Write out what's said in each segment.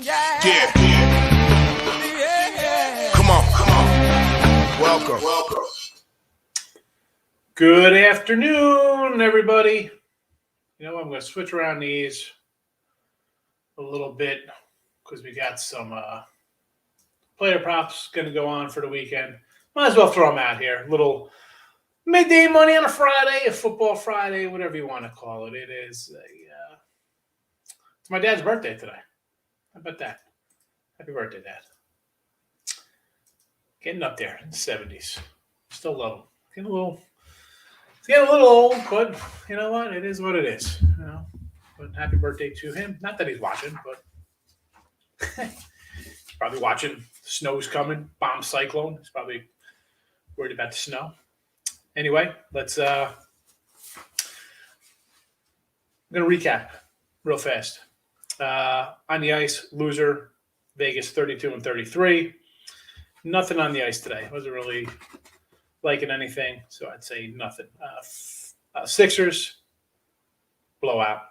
Yeah. Come on. Welcome. Good afternoon, everybody. You know, I'm going to switch around these a little bit because we got some player props going to go on for the weekend. Might as well throw them out here. Little midday money on a Friday, a football Friday, whatever you want to call it. It's my dad's birthday today. How about that? Happy birthday, Dad. Getting up there in the 70s. Still low. Getting a little old, but you know what? It is what it is. You know. But happy birthday to him. Not that he's watching, but he's probably watching. The snow's coming. Bomb cyclone. He's probably worried about the snow. Anyway, let's I'm gonna recap real fast. On the ice, loser, Vegas 32-33. Nothing on the ice today. Wasn't really liking anything, so I'd say nothing. Sixers, blowout.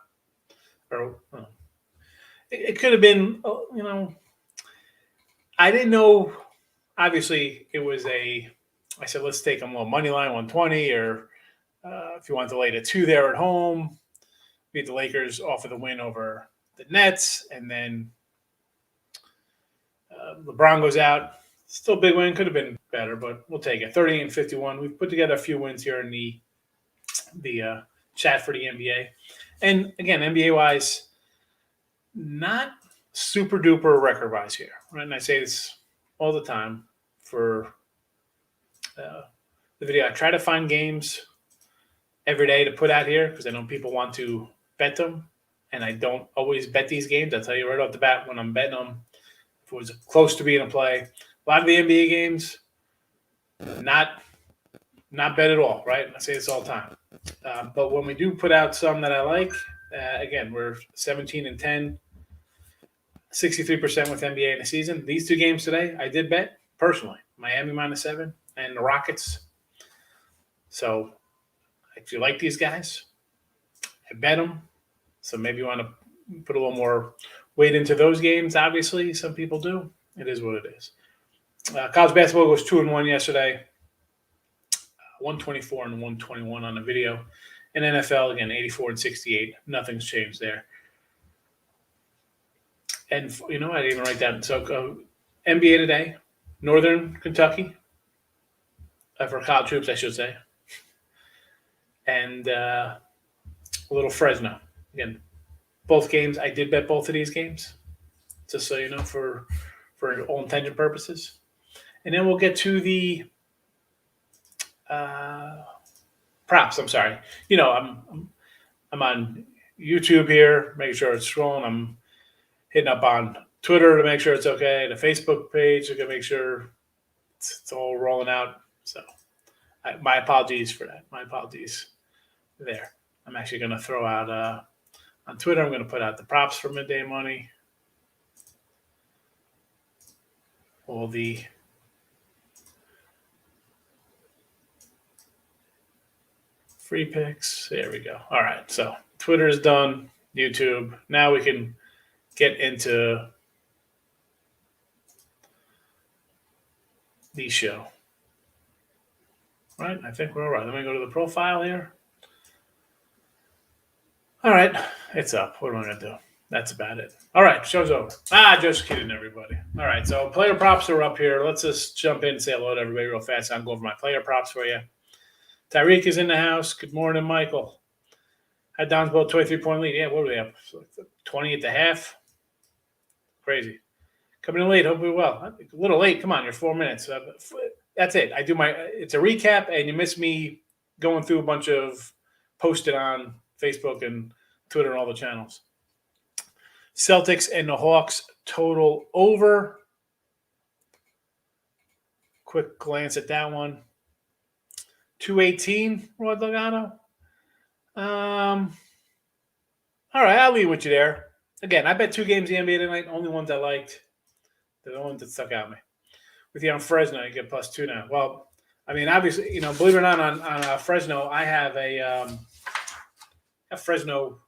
It could have been, I didn't know. Obviously, it was I said, let's take them a little money line, 120, or if you want to lay the 2 there at home, beat the Lakers off of the win over the Nets, and then LeBron goes out. Still a big win. Could have been better, but we'll take it. 30-51. We've put together a few wins here in the chat for the NBA. And again, NBA-wise, not super duper record-wise here. Right? And I say this all the time for the video. I try to find games every day to put out here because I know people want to bet them. And I don't always bet these games. I'll tell you right off the bat when I'm betting them. If it was close to being a play. A lot of the NBA games, not bet at all, right? I say this all the time. But when we do put out some that I like, again, we're 17-10, 63% with NBA in the season. These 2 games today, I did bet personally. Miami -7 and the Rockets. So if you like these guys, I bet them. So maybe you want to put a little more weight into those games. Obviously, some people do. It is what it is. College basketball was 2-1 yesterday, 124 and 121 on the video. And NFL, again, 84-68. Nothing's changed there. And, I didn't even write that. So NBA today, Northern Kentucky, for college troops, I should say. And a little Fresno. Again, both games, I did bet both of these games, just so you know, for all intents and purposes. And then we'll get to the props. I'm sorry. I'm on YouTube here, making sure it's scrolling. I'm hitting up on Twitter to make sure it's okay. The Facebook page to make sure it's all rolling out. So my apologies for that. My apologies there. I'm actually going to throw out on Twitter, I'm going to put out the props for Midday Money. All the free picks. There we go. All right. So Twitter is done. YouTube. Now we can get into the show. All right. I think we're all right. Let me go to the profile here. All right. It's up. What am I going to do? That's about it. All right. Show's over. Just kidding, everybody. All right. So player props are up here. Let's just jump in and say hello to everybody real fast. I'll go over my player props for you. Tyreek is in the house. Good morning, Michael. Had Don's boat 23-point lead. Yeah, what do we have? 20 at the half. Crazy. Coming in late. Hope we're well. A little late. Come on, you're 4 minutes. That's it. It's a recap, and you missed me going through a bunch of posted on Facebook and Twitter and all the channels. Celtics and the Hawks total over. Quick glance at that one. 218, Rod Delgado. All right, I'll leave with you there. Again, I bet 2 games in the NBA tonight. Only ones I liked. They're the ones that stuck out me. With you on Fresno, you get +2 now. Well, I mean, obviously, believe it or not, on Fresno, I have a Fresno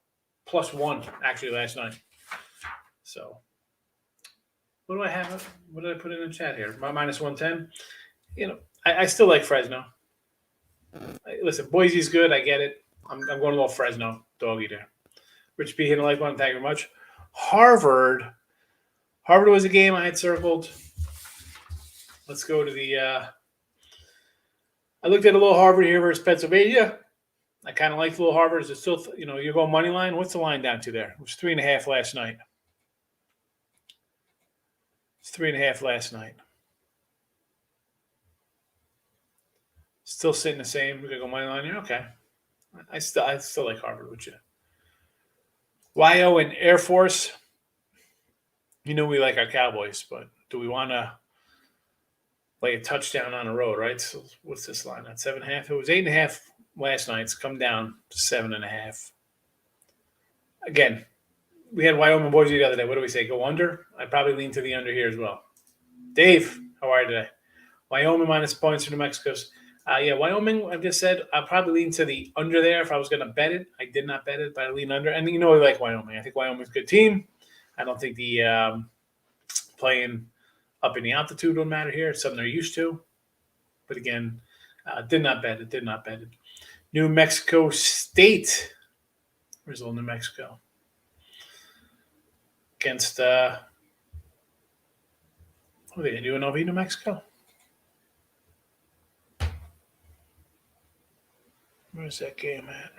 +1 actually last night. So What do I have? What did I put in the chat here? Minus 110. I still like Fresno. Listen, Boise's good. I get it. I'm going a little Fresno doggy there. Rich B hitting a like one. Thank you very much. Harvard was a game I had circled. Let's go to the. I looked at a little Harvard here versus Pennsylvania. I kind of liked little Harvard. Is it still, you're going money line? What's the line down to there? It was 3.5 last night. It's 3.5 last night. Still sitting the same. We're gonna go money line here. Okay. I still like Harvard with you. YO and Air Force. We like our Cowboys, but do we want to lay a touchdown on the road, right? So what's this line at 7.5? It was 8.5 last night. It's come down to 7.5. Again, we had Wyoming Boise the other day. What do we say? Go under? I'd probably lean to the under here as well. Dave, how are you today? Wyoming minus points for New Mexico's. Wyoming, I just said, I'll probably lean to the under there if I was going to bet it. I did not bet it, but I lean under. And I like Wyoming. I think Wyoming's a good team. I don't think the playing up in the altitude would matter here. It's something they're used to. But again, did not bet it. New Mexico State. Where's old New Mexico? Against, what are they going to do in New Mexico? Where's that game at?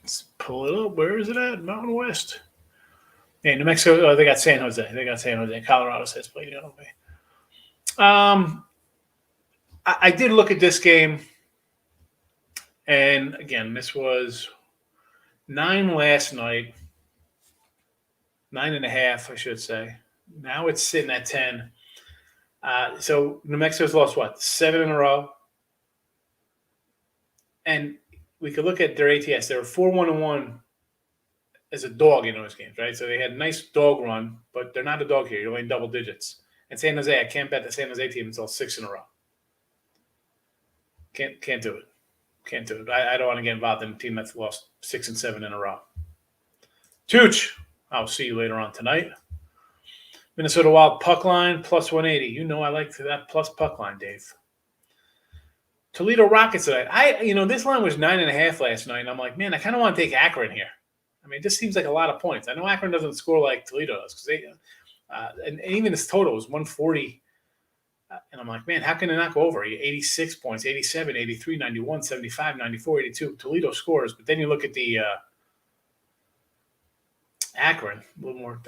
Let's pull it up. Where is it at? Mountain West. Yeah, New Mexico. They got San Jose. Colorado says played I did look at this game, and again, this was 9 last night. 9.5, I should say. Now it's sitting at 10. So New Mexico's lost what? 7 in a row. And we could look at their ATS. They were 4-1-1 as a dog in those games, right? So they had a nice dog run, but they're not a dog here. You're only in double digits. And San Jose, I can't bet the San Jose team until 6 in a row. Can't do it. Can't do it. I don't want to get involved in a team that's lost 6 and 7 in a row. Tooch, I'll see you later on tonight. Minnesota Wild puck line plus 180. I like that plus puck line, Dave. Toledo Rockets tonight. This line was 9.5 last night, and I'm like, man, I kind of want to take Akron here. I mean, it just seems like a lot of points. I know Akron doesn't score like Toledo does because they, and even this total was 140. And I'm like, man, how can it not go over? 86 points, 87, 83, 91, 75, 94, 82. Toledo scores, but then you look at the Akron, a little more.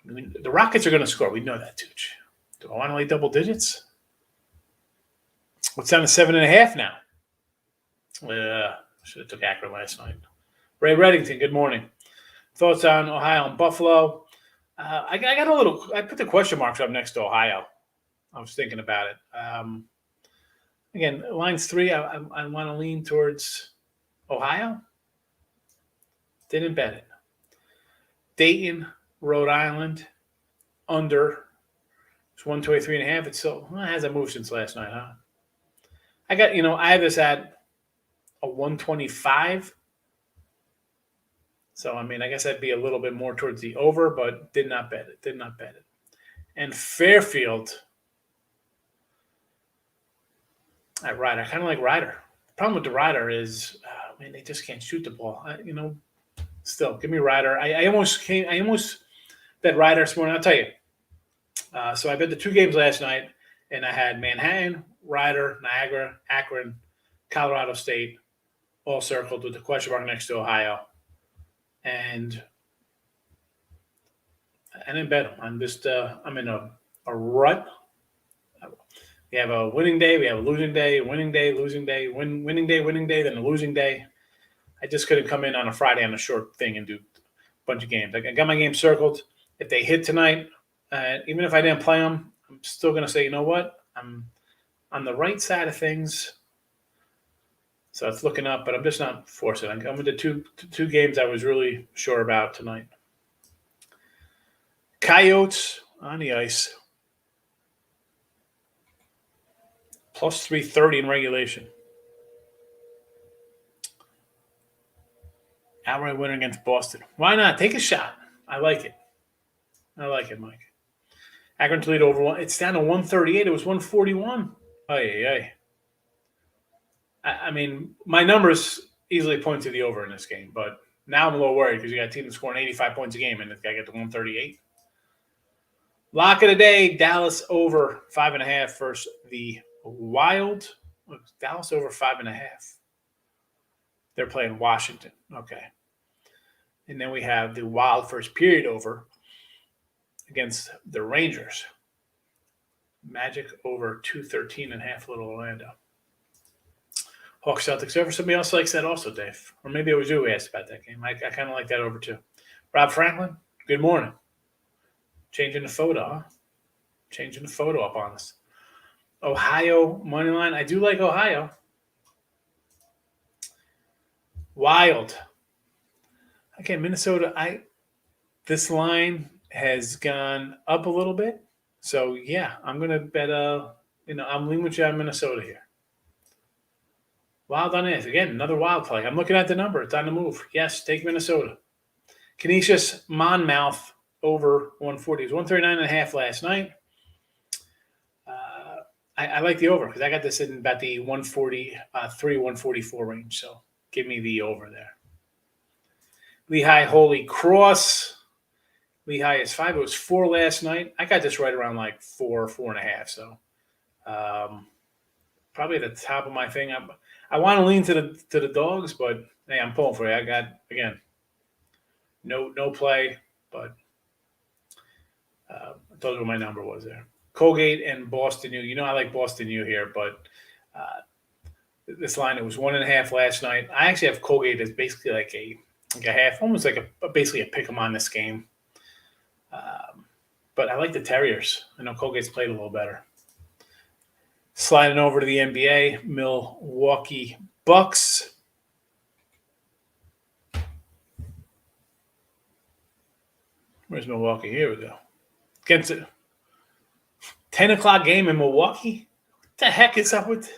The Rockets are going to score. We know that, Tooch. Do I want to lay double digits? What's down to 7.5 now? Should have took Akron last night. Ray Reddington, good morning. Thoughts on Ohio and Buffalo? I got a little. I put the question marks up next to Ohio. I was thinking about it. Again, lines 3. I want to lean towards Ohio. Didn't bet it. Dayton, Rhode Island, under. It's 123.5. It hasn't moved since last night, huh? I got, I have this at a 125. So, I guess I'd be a little bit more towards the over, but did not bet it. And Fairfield at Ryder. I kind of like Ryder. The problem with the Ryder is, they just can't shoot the ball. Still, give me Ryder. I almost bet Ryder this morning. I'll tell you. So I bet the 2 games last night, and I had Manhattan, Ryder, Niagara, Akron, Colorado State, all circled with the question mark next to Ohio. And I didn't bet them. I'm just I'm in a rut. We have a winning day, we have a losing day, winning day, losing day, winning day, then a losing day. I just couldn't come in on a Friday on a short thing and do a bunch of games. I got my game circled. If they hit tonight, even if I didn't play them, I'm still going to say, you know what? I'm on the right side of things. So it's looking up, but I'm just not forcing it. I'm with the two games I was really sure about tonight. Coyotes on the ice. Plus 330 in regulation. Outright winner against Boston. Why not? Take a shot. I like it. I like it, Mike. Akron Toledo over one. It's down to 138. It was 141. Ay. I mean, my numbers easily point to the over in this game, but now I'm a little worried because you got a team scoring 85 points a game and it's got to get to 138. Lock of the day, Dallas over 5.5 versus the Wild. Dallas over 5.5. They're playing Washington. Okay. And then we have the Wild first period over against the Rangers. Magic over 213.5, Little Orlando. Hawks Celtics over. Somebody else likes that also, Dave. Or maybe it was you who asked about that game. I kind of like that over too. Rob Franklin, good morning. Changing the photo, huh? Changing the photo up on us. Ohio money line. I do like Ohio. Wild. Okay, Minnesota. This line has gone up a little bit. So yeah, I'm gonna bet I'm leaning with you on Minnesota here. Wild on it. Again, another wild play. I'm looking at the number. It's on the move. Yes, take Minnesota. Canisius Monmouth over 140. It was 139.5 last night. I like the over because I got this in about the 143, 144 range. So give me the over there. Lehigh Holy Cross. Lehigh is 5. It was 4 last night. I got this right around like 4.5. So probably at the top of my thing. I want to lean to the dogs, but hey, I'm pulling for you. I got, again, no play, but I told you what my number was there. Colgate and Boston U. You know I like Boston U here, but this line, it was 1.5 last night. I actually have Colgate as basically like a half, almost like basically a pick 'em on this game. But I like the Terriers. I know Colgate's played a little better. Sliding over to the NBA, Milwaukee Bucks. Where's Milwaukee? Here we go. Against a 10 o'clock game in Milwaukee? What the heck is up with?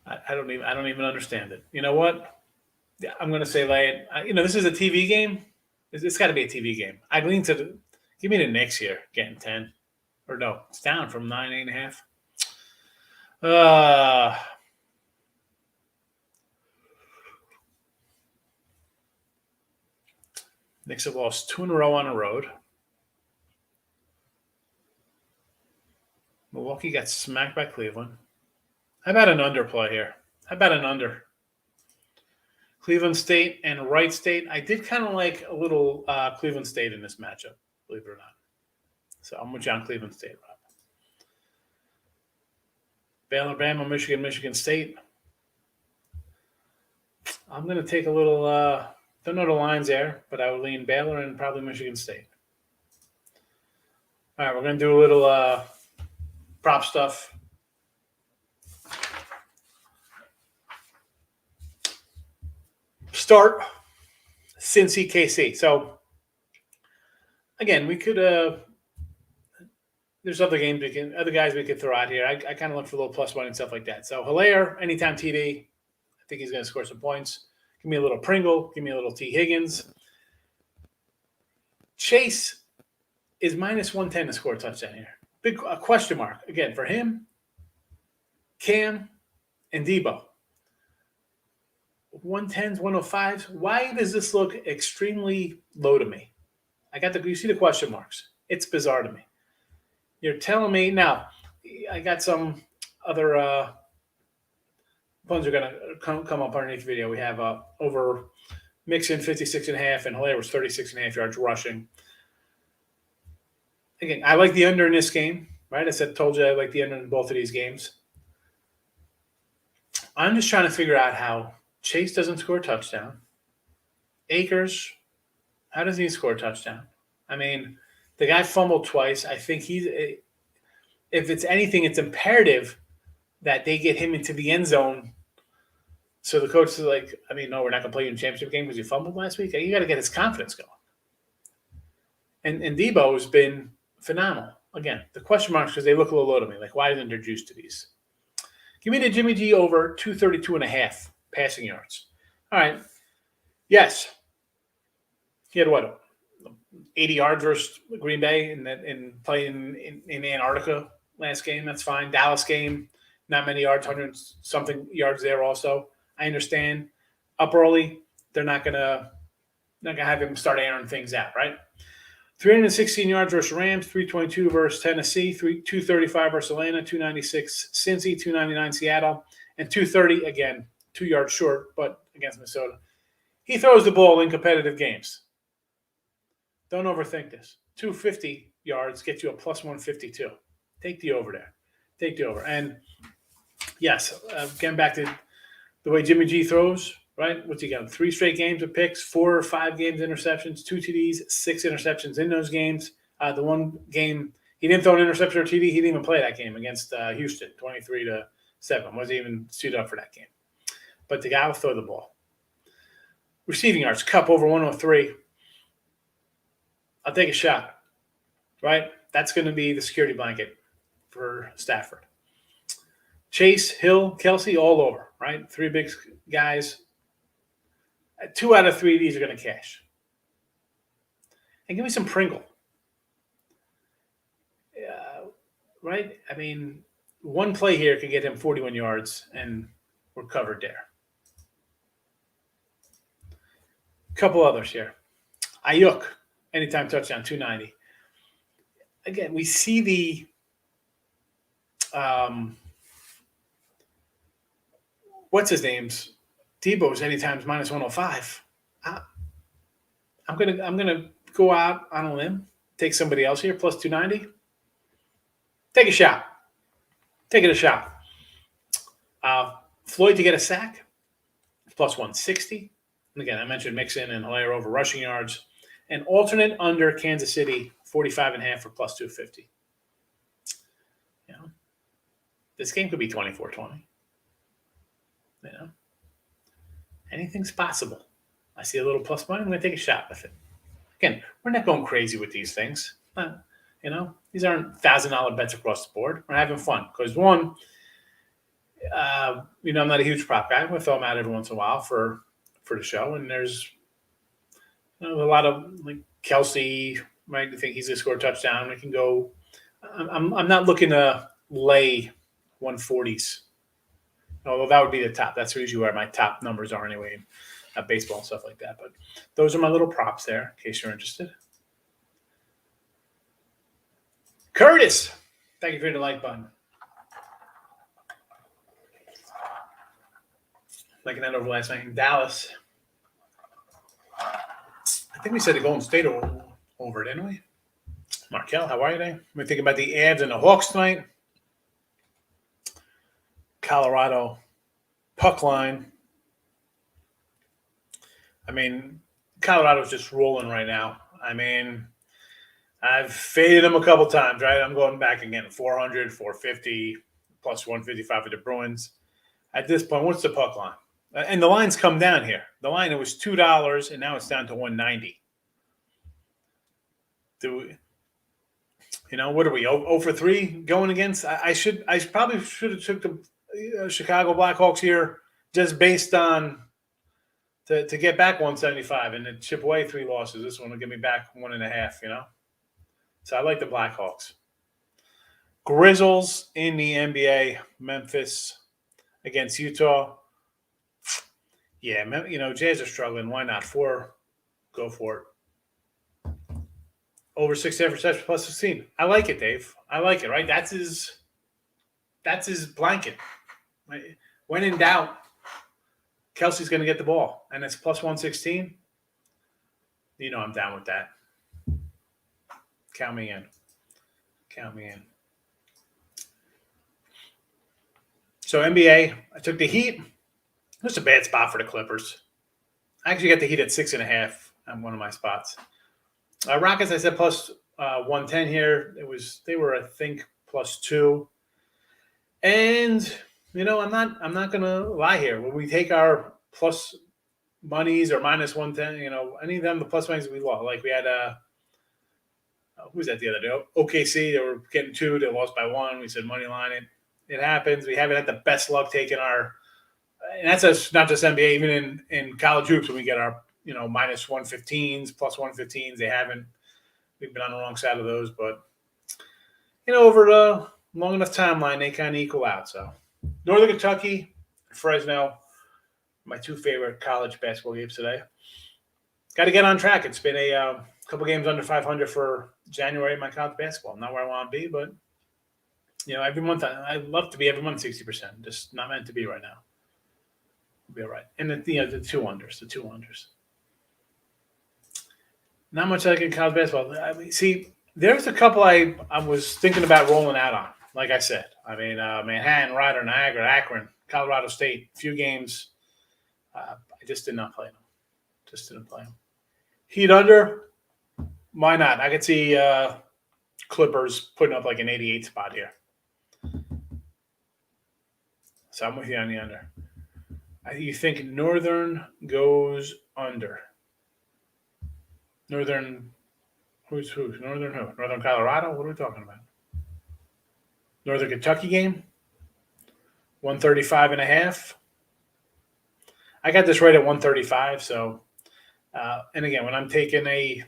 I don't even understand it. You know what? I'm going to say lay it. This is a TV game. It's got to be a TV game. I lean to give me the Knicks here, getting 10. Or no, it's down from 9.5. Knicks have lost 2 in a row on the road. Milwaukee got smacked by Cleveland. How about an underplay here? How about an under? Cleveland State and Wright State. I did kind of like a little Cleveland State in this matchup, believe it or not. So I'm with you on Cleveland State, Rob. Baylor, Bama, Michigan State. I'm going to take a little, don't know the lines there, but I would lean Baylor and probably Michigan State. All right, we're going to do a little prop stuff. Start Cincy KC. So, again, we could there's other guys we could throw out here. I kind of look for a little plus one and stuff like that. So Hilaire, anytime TD, I think he's going to score some points. Give me a little Pringle. Give me a little T. Higgins. Chase is minus 110 to score a touchdown here. Big question mark, again, for him, Cam, and Debo. 110s, 105s. Why does this look extremely low to me? You see the question marks. It's bizarre to me. You're telling me now. I got some other ones are going to come up underneath the video. We have over Mixon 56.5 and Hilaire was 36.5 yards rushing. Again, I like the under in this game, right? Told you I like the under in both of these games. I'm just trying to figure out how Chase doesn't score a touchdown. Akers, how does he score a touchdown? I mean, the guy fumbled twice. I think if it's anything, it's imperative that they get him into the end zone. So the coach is like, no, we're not going to play you in the championship game because you fumbled last week. You got to get his confidence going. And Debo has been phenomenal. Again, the question marks because they look a little low to me. Like, why isn't there juice to these? Give me the Jimmy G over 232.5 passing yards. All right. Yes. He had what, 80 yards versus Green Bay and playing in Antarctica last game. That's fine. Dallas game, not many yards, 100 something yards there also. I understand. Up early, they're not gonna have him start airing things out, right? 316 yards versus Rams, 322 versus Tennessee, 235 versus Atlanta, 296 Cincy, 299 Seattle, and 230 again, 2 yards short, but against Minnesota. He throws the ball in competitive games. Don't overthink this. 250 yards gets you a plus 152. Take the over there. Take the over. And yes, getting back to the way Jimmy G throws, right? What's he got? 3 straight games of picks, 4 or 5 games interceptions, 2 TDs, 6 interceptions in those games. The one game he didn't throw an interception or TD. He didn't even play that game against Houston, 23-7. Wasn't even suited up for that game. But the guy will throw the ball. Receiving yards, Cup over 103. I'll take a shot, right? That's going to be the security blanket for Stafford. Chase, Hill, Kelsey, all over, right? 3 big guys. 2 out of 3 of these are going to cash. And give me some Pringle. Right? I mean, one play here can get him 41 yards, and we're covered there. Couple others here. Ayuk, anytime touchdown, 290. Again, we see the what's his name's Debo's anytimes minus 105. I'm gonna go out on a limb, take somebody else here plus 290. Take a shot. Take it a shot. Floyd to get a sack, plus 160. And again, I mentioned Mixon and Hilaire over rushing yards. And alternate under Kansas City, 45.5 for plus 250. You know, this game could be 24-20. You know, anything's possible. I see a little plus money. I'm going to take a shot with it. Again, we're not going crazy with these things. You know, these aren't $1,000 bets across the board. We're having fun because one, you know, I'm not a huge prop guy. I'm going to throw them out every once in a while for the show. And there's a lot of like Kelsey might think he's going to score a touchdown. We can go. I'm not looking to lay 140s. Although that would be the top. That's usually where my top numbers are anyway, baseball and stuff like that. But those are my little props there, in case you're interested. Curtis, thank you for the like button. Liking that over last night in Dallas. I think we said the Golden State over, didn't we? Markel, how are you today? We're thinking about the Avs and the Hawks tonight. Colorado puck line. I mean, Colorado's just rolling right now. I mean, I've faded them a couple times, right? I'm going back again, 400, 450, plus 155 for the Bruins. At this point, what's the puck line? And the line's come down here. The line, it was $2, and now it's down to $1.90. You know, what are we, 0 for 3 going against? I probably should have took the Chicago Blackhawks here just based on to get back 175 and then chip away 3 losses. This one will give me back 1.5, you know? So I like the Blackhawks. Grizzlies in the NBA, Memphis against Utah. Yeah, you know, Jazz are struggling. Why not? 4, go for it. Over 6 interceptions plus 16. I like it, Dave. I like it, right? That's his blanket. Right? When in doubt, Kelsey's going to get the ball, and it's plus 116. You know I'm down with that. Count me in. Count me in. So NBA, I took the Heat. It was a bad spot for the Clippers. I actually got the Heat at 6.5 on one of my spots. Rockets, I said plus 110 here. They were, I think, plus 2. And you know, I'm not gonna lie here. When we take our plus monies or minus 110, you know, any of them the plus monies we lost. Like we had who was that the other day? OKC, they were getting 2, they lost by 1. We said money line it. It happens. We haven't had the best luck taking our, and that's not just NBA, even in college hoops when we get our minus 115s, plus 115s. They haven't. We've been on the wrong side of those, but over the long enough timeline, they kind of equal out. So, Northern Kentucky, Fresno, my two favorite college basketball games today. Got to get on track. It's been a couple games under 500 for January in my college basketball. Not where I want to be, but every month I'd love to be every month 60%. Just not meant to be right now. We'll be all right. And the two unders. Not much like in college basketball. I mean, see, there's a couple I was thinking about rolling out on. Like I said, Manhattan, Rider, Niagara, Akron, Colorado State, few games. I just did not play them. Just didn't play them. Heat under, why not? I could see Clippers putting up like an 88 spot here. So I'm with you on the under. You think Northern goes under? Northern, who's? Northern who? Northern Colorado? What are we talking about? Northern Kentucky game? 135.5. I got this right at 135. So, and again, when I'm taking a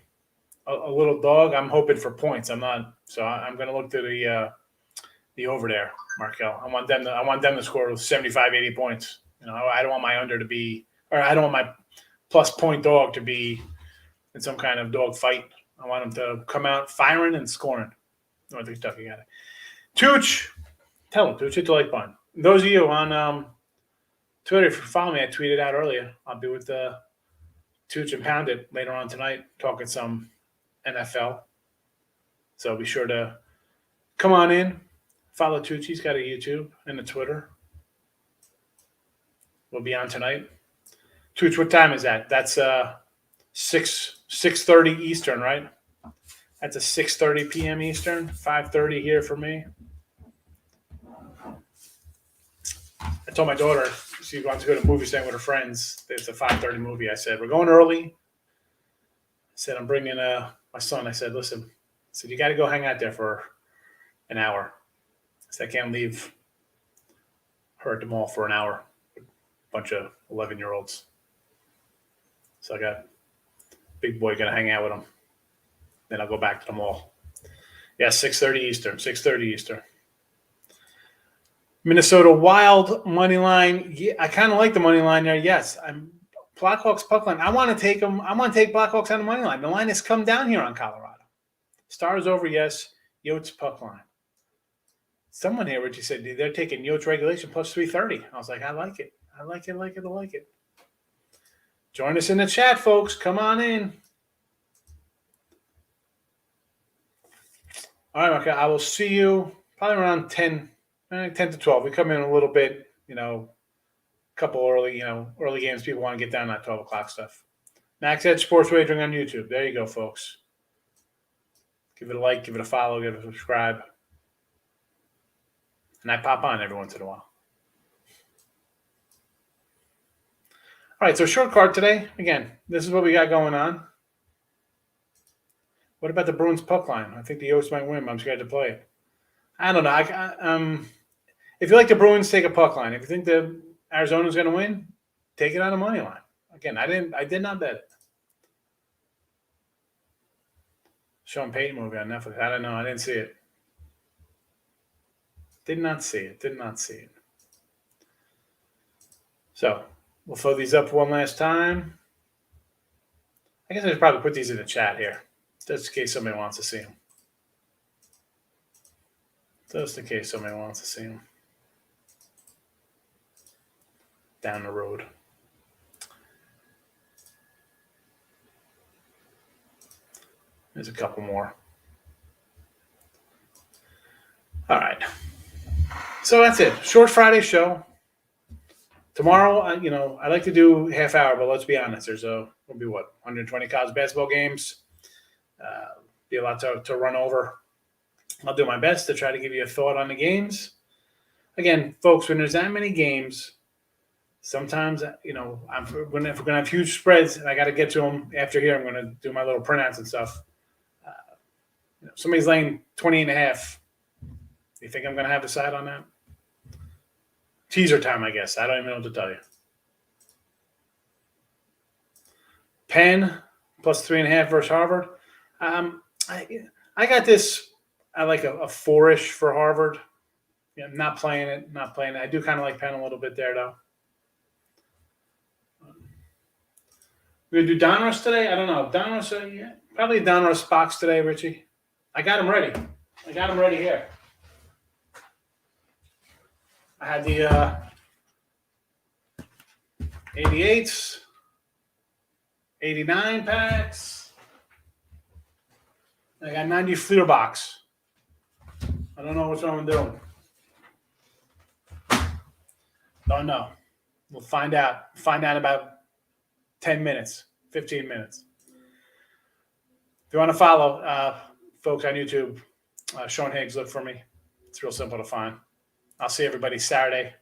little dog, I'm hoping for points. I'm not. So I'm going to look to the over there, Markel. I want them to score 75, 80 points. I don't want my under to be, or I don't want my plus point dog to be in some kind of dog fight. I want them to come out firing and scoring. Northern Kentucky got it. Tooch, tell them, Tooch, hit the like button. Those of you on Twitter, if you follow me, I tweeted out earlier. I'll be with Tooch and Pound It later on tonight, talking some NFL. So be sure to come on in. Follow Tooch. He's got a YouTube and a Twitter. We'll be on tonight. Tooch, what time is that? That's 6:30 Eastern, right? That's a 6:30 p.m. Eastern, 5:30 here for me. I told my daughter she wants to go to a movie stand with her friends. It's a 5:30 movie. I said, we're going early. I said, I'm bringing my son. I said, listen, you got to go hang out there for an hour. I said, I can't leave her at the mall for an hour. A bunch of 11-year-olds. So I got big boy going to hang out with him. Then I'll go back to the mall. Yeah, 6:30 Eastern. 6:30 Eastern. Minnesota Wild money line. Yeah, I kind of like the money line there. Yes, I'm Blackhawks puck line. I want to take them. I want to take Blackhawks on the money line. The line has come down here on Colorado. Stars over. Yes. Yotes puck line. Someone here, Richie said they're taking Yotes regulation plus 330. I was like, I like it. I like it. Join us in the chat, folks. Come on in. All right, okay. I will see you probably around 10 to 12. We come in a little bit, couple early games. People want to get down that 12 o'clock stuff. Max Edge Sports Wagering on YouTube. There you go, folks. Give it a like, give it a follow, give it a subscribe. And I pop on every once in a while. All right, so short card today. Again, this is what we got going on. What about the Bruins puck line? I think the Yotes might win. I'm scared to play it. I don't know. If you like the Bruins, take a puck line. If you think the Arizona's going to win, take it on a money line. Again, I did not bet it. Sean Payton movie on Netflix. I don't know. I didn't see it. Did not see it. So we'll throw these up one last time. I guess I should probably put these in the chat here, just in case somebody wants to see them. Down the road. There's a couple more. All right. So that's it. Short Friday show. Tomorrow, I like to do half hour, but let's be honest. Will be 120 college basketball games. Be a lot to run over. I'll do my best to try to give you a thought on the games. Again, folks, when there's that many games, sometimes, if we're going to have huge spreads, and I got to get to them after here, I'm going to do my little printouts and stuff. Somebody's laying 20.5. You think I'm going to have a side on that? Teaser time, I guess. I don't even know what to tell you. Penn plus 3.5 versus Harvard. I got this. I like a 4-ish for Harvard. Yeah, not playing it. Not playing it. I do kind of like Penn a little bit there, though. We're gonna do Donruss today. I don't know. Donruss, yeah, probably Donruss box today, Richie. I got them ready. I got them ready here. I had the 88s, 89 packs. I got 90 Fleer box. I don't know what I'm doing. Don't know. We'll find out. Find out about 10 minutes, 15 minutes. If you want to follow folks on YouTube, Sean Higgs, look for me. It's real simple to find. I'll see everybody Saturday.